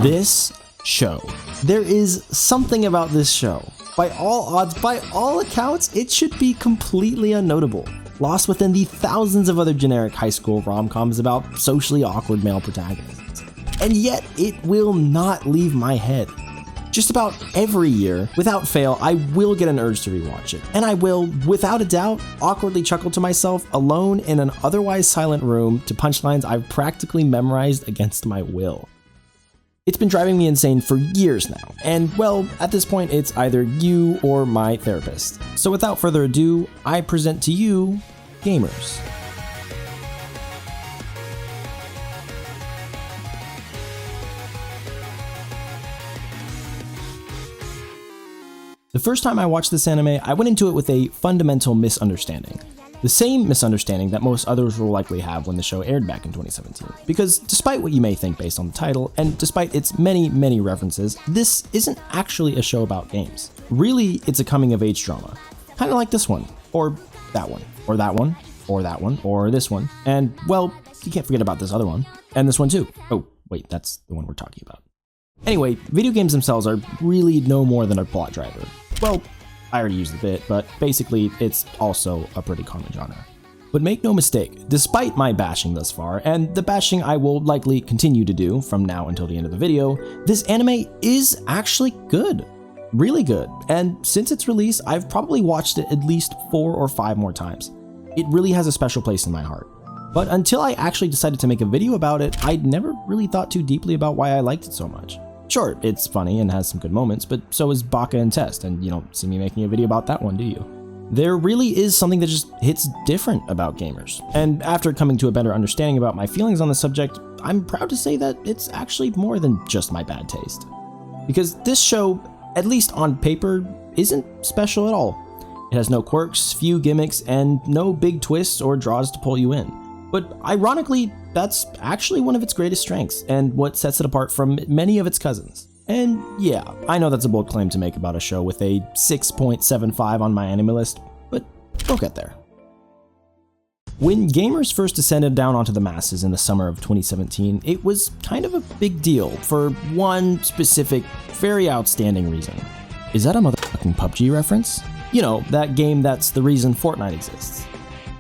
This show. There is something about this show. By all odds, by all accounts, it should be completely unnotable, lost within the thousands of other generic high school rom-coms about socially awkward male protagonists. And yet, it will not leave my head. Just about every year, without fail, I will get an urge to rewatch it, and I will, without a doubt, awkwardly chuckle to myself alone in an otherwise silent room to punchlines I've practically memorized against my will. It's been driving me insane for years now, and well, at this point it's either you or my therapist. So without further ado, I present to you, Gamers. The first time I watched this anime, I went into it with a fundamental misunderstanding. The same misunderstanding that most others will likely have when the show aired back in 2017. Because despite what you may think based on the title, and despite its many references, this isn't actually a show about games. Really, it's a coming-of-age drama. Kinda like this one, or that one, or that one, or that one, or this one. And, well, you can't forget about this other one. And this one too. Oh, wait, that's the one we're talking about. Anyway, video games themselves are really no more than a plot driver. Well, I already used the bit, but basically it's also a pretty common genre. But make no mistake, despite my bashing thus far, and the bashing I will likely continue to do from now until the end of the video, this anime is actually good. Really good. And since its release, I've probably watched it at least 4 or 5 more times. It really has a special place in my heart. But until I actually decided to make a video about it, I'd never really thought too deeply about why I liked it so much. Sure, it's funny and has some good moments, but so is Baka and Test, and you don't see me making a video about that one, do you? There really is something that just hits different about Gamers, and after coming to a better understanding about my feelings on the subject, I'm proud to say that it's actually more than just my bad taste. Because this show, at least on paper, isn't special at all. It has no quirks, few gimmicks, and no big twists or draws to pull you in. But ironically, that's actually one of its greatest strengths, and what sets it apart from many of its cousins. And yeah, I know that's a bold claim to make about a show with a 6.75 on my anime list, but we'll get there. When Gamers first descended down onto the masses in the summer of 2017, it was kind of a big deal for one specific, very outstanding reason. Is that a motherfucking PUBG reference? You know, that game that's the reason Fortnite exists.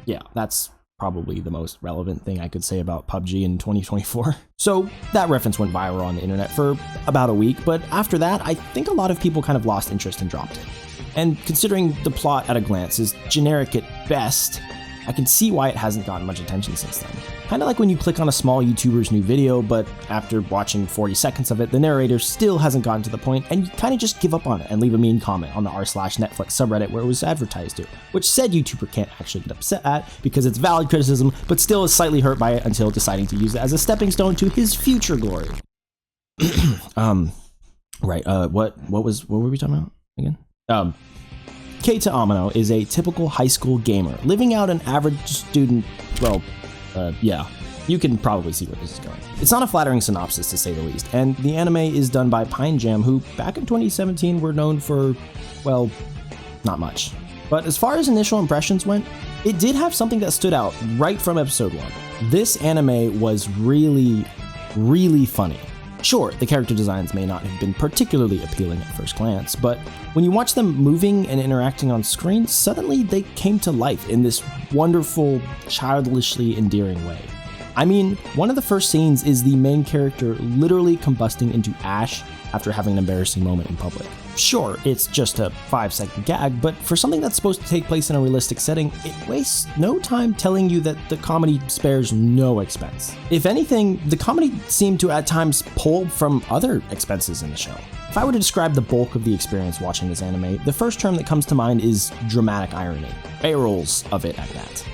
Yeah, that's probably the most relevant thing I could say about PUBG in 2024. So that reference went viral on the internet for about a week, but after that, I think a lot of people kind of lost interest and dropped it. And considering the plot at a glance is generic at best, I can see why it hasn't gotten much attention since then. Kinda like when you click on a small YouTuber's new video, but after watching 40 seconds of it, the narrator still hasn't gotten to the point, and you kinda just give up on it and leave a mean comment on the r/Netflix subreddit where it was advertised to, which said YouTuber can't actually get upset at because it's valid criticism, but still is slightly hurt by it until deciding to use it as a stepping stone to his future glory. Right, what were we talking about again? Keita Amano is a typical high school gamer, living out an average student, well, yeah, you can probably see where this is going. It's not a flattering synopsis to say the least, and the anime is done by Pine Jam, who back in 2017 were known for, well, not much. But as far as initial impressions went, it did have something that stood out right from episode 1. This anime was really funny. Sure, the character designs may not have been particularly appealing at first glance, but when you watch them moving and interacting on screen, suddenly they came to life in this wonderful, childishly endearing way. I mean, one of the first scenes is the main character literally combusting into ash after having an embarrassing moment in public. Sure, it's just a 5-second gag, but for something that's supposed to take place in a realistic setting, it wastes no time telling you that the comedy spares no expense. If anything, the comedy seemed to at times pull from other expenses in the show. If I were to describe the bulk of the experience watching this anime, the first term that comes to mind is dramatic irony. Barrels of it at that.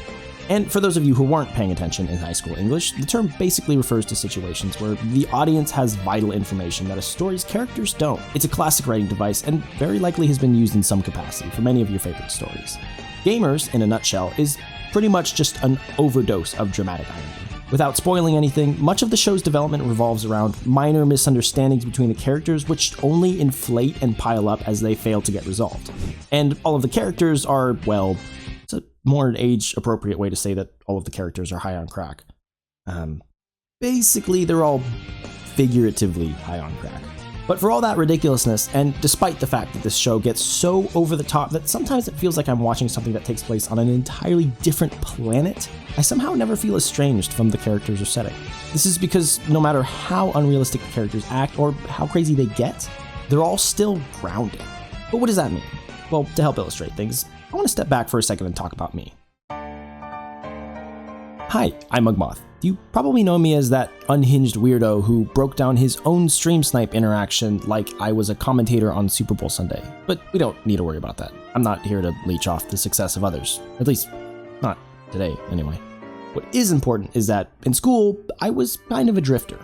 And for those of you who weren't paying attention in high school English, the term basically refers to situations where the audience has vital information that a story's characters don't. It's a classic writing device and very likely has been used in some capacity for many of your favorite stories. Gamers, in a nutshell, is pretty much just an overdose of dramatic irony. Without spoiling anything, much of the show's development revolves around minor misunderstandings between the characters which only inflate and pile up as they fail to get resolved. And all of the characters are, well, it's a more age-appropriate way to say that all of the characters are high on crack. Basically, they're all figuratively high on crack. But for all that ridiculousness, and despite the fact that this show gets so over the top that sometimes it feels like I'm watching something that takes place on an entirely different planet, I somehow never feel estranged from the characters or setting. This is because no matter how unrealistic the characters act or how crazy they get, they're all still grounded. But what does that mean? Well, to help illustrate things, I want to step back for a second and talk about me. Hi, I'm Mugmoth. You probably know me as that unhinged weirdo who broke down his own stream snipe interaction like I was a commentator on Super Bowl Sunday. But we don't need to worry about that. I'm not here to leech off the success of others. At least, not today, anyway. What is important is that in school, I was kind of a drifter.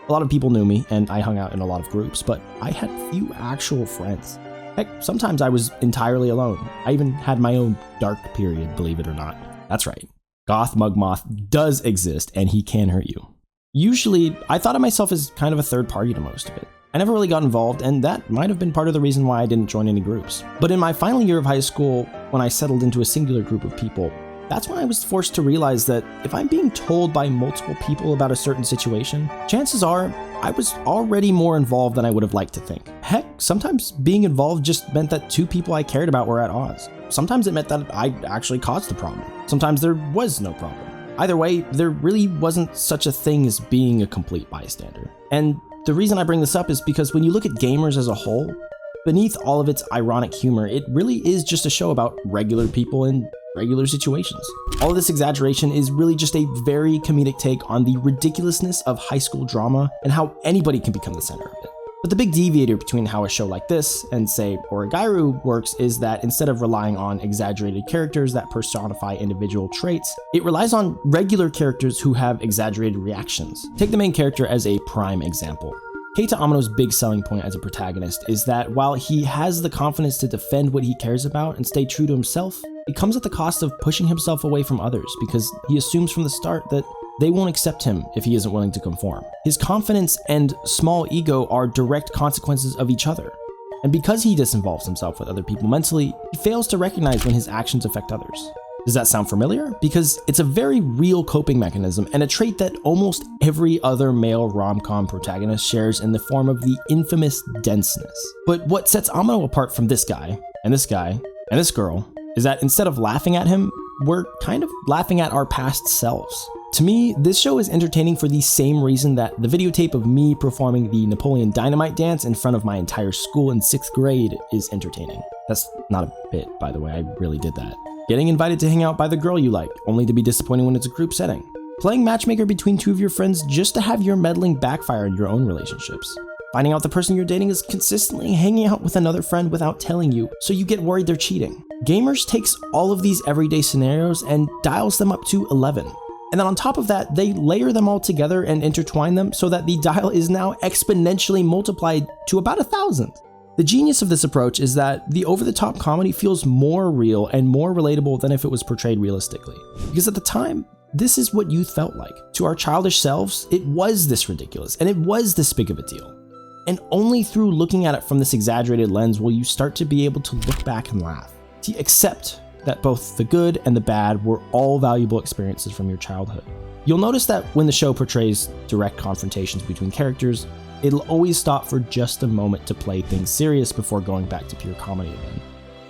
A lot of people knew me, and I hung out in a lot of groups, but I had few actual friends. Heck, sometimes I was entirely alone. I even had my own dark period, believe it or not. That's right. Goth Mugmoth does exist, and he can hurt you. Usually, I thought of myself as kind of a third party to most of it. I never really got involved, and that might have been part of the reason why I didn't join any groups. But in my final year of high school, when I settled into a singular group of people, that's when I was forced to realize that if I'm being told by multiple people about a certain situation, chances are I was already more involved than I would have liked to think. Heck, sometimes being involved just meant that two people I cared about were at odds. Sometimes it meant that I actually caused the problem. Sometimes there was no problem. Either way, there really wasn't such a thing as being a complete bystander. And the reason I bring this up is because when you look at gamers as a whole, beneath all of its ironic humor, it really is just a show about regular people in regular situations. All of this exaggeration is really just a very comedic take on the ridiculousness of high school drama and how anybody can become the center of it. But the big deviator between how a show like this and, say, Origairu works is that instead of relying on exaggerated characters that personify individual traits, it relies on regular characters who have exaggerated reactions. Take the main character as a prime example. Keita Amano's big selling point as a protagonist is that while he has the confidence to defend what he cares about and stay true to himself, it comes at the cost of pushing himself away from others because he assumes from the start that they won't accept him if he isn't willing to conform. His confidence and small ego are direct consequences of each other. And because he disinvolves himself with other people mentally, he fails to recognize when his actions affect others. Does that sound familiar? Because it's a very real coping mechanism and a trait that almost every other male rom-com protagonist shares in the form of the infamous denseness. But what sets Amano apart from this guy, and this guy, and this girl, is that instead of laughing at him, we're kind of laughing at our past selves. To me, this show is entertaining for the same reason that the videotape of me performing the Napoleon Dynamite dance in front of my entire school in 6th grade is entertaining. That's not a bit, by the way, I really did that. Getting invited to hang out by the girl you like, only to be disappointing when it's a group setting. Playing matchmaker between two of your friends just to have your meddling backfire in your own relationships. Finding out the person you're dating is consistently hanging out with another friend without telling you, so you get worried they're cheating. Gamers takes all of these everyday scenarios and dials them up to 11. And then on top of that, they layer them all together and intertwine them so that the dial is now exponentially multiplied to about 1,000. The genius of this approach is that the over-the-top comedy feels more real and more relatable than if it was portrayed realistically. Because at the time, this is what youth felt like. To our childish selves, it was this ridiculous, and it was this big of a deal. And only through looking at it from this exaggerated lens will you start to be able to look back and laugh. To accept that both the good and the bad were all valuable experiences from your childhood. You'll notice that when the show portrays direct confrontations between characters, it'll always stop for just a moment to play things serious before going back to pure comedy again.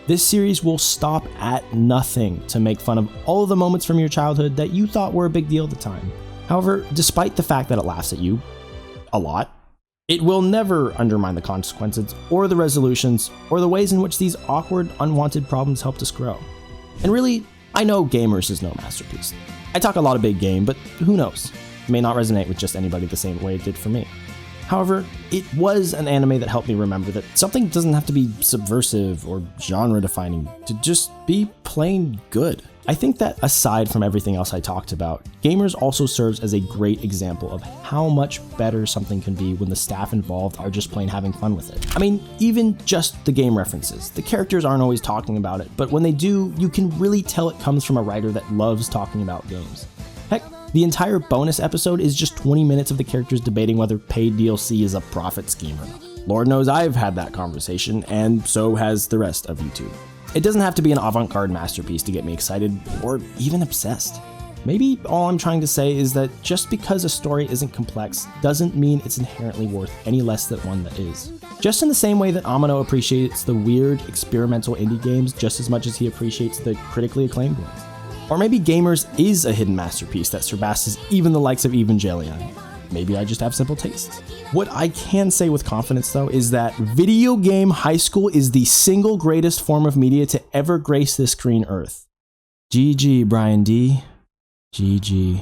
This series will stop at nothing to make fun of all of the moments from your childhood that you thought were a big deal at the time. However, despite the fact that it laughs at you a lot, it will never undermine the consequences or the resolutions or the ways in which these awkward, unwanted problems helped us grow. And really, I know Gamers is no masterpiece. I talk a lot of big game, but who knows? It may not resonate with just anybody the same way it did for me. However, it was an anime that helped me remember that something doesn't have to be subversive or genre-defining to just be plain good. I think that aside from everything else I talked about, Gamers also serves as a great example of how much better something can be when the staff involved are just plain having fun with it. I mean, even just the game references. The characters aren't always talking about it, but when they do, you can really tell it comes from a writer that loves talking about games. Heck, the entire bonus episode is just 20 minutes of the characters debating whether paid DLC is a profit scheme or not. Lord knows I've had that conversation, and so has the rest of YouTube. It doesn't have to be an avant-garde masterpiece to get me excited or even obsessed. Maybe all I'm trying to say is that just because a story isn't complex doesn't mean it's inherently worth any less than one that is. Just in the same way that Amano appreciates the weird, experimental indie games just as much as he appreciates the critically acclaimed ones. Or maybe Gamers is a hidden masterpiece that surpasses even the likes of Evangelion. Maybe I just have simple tastes. What I can say with confidence though is that video game high school is the single greatest form of media to ever grace this green earth. GG, Brian D. GG.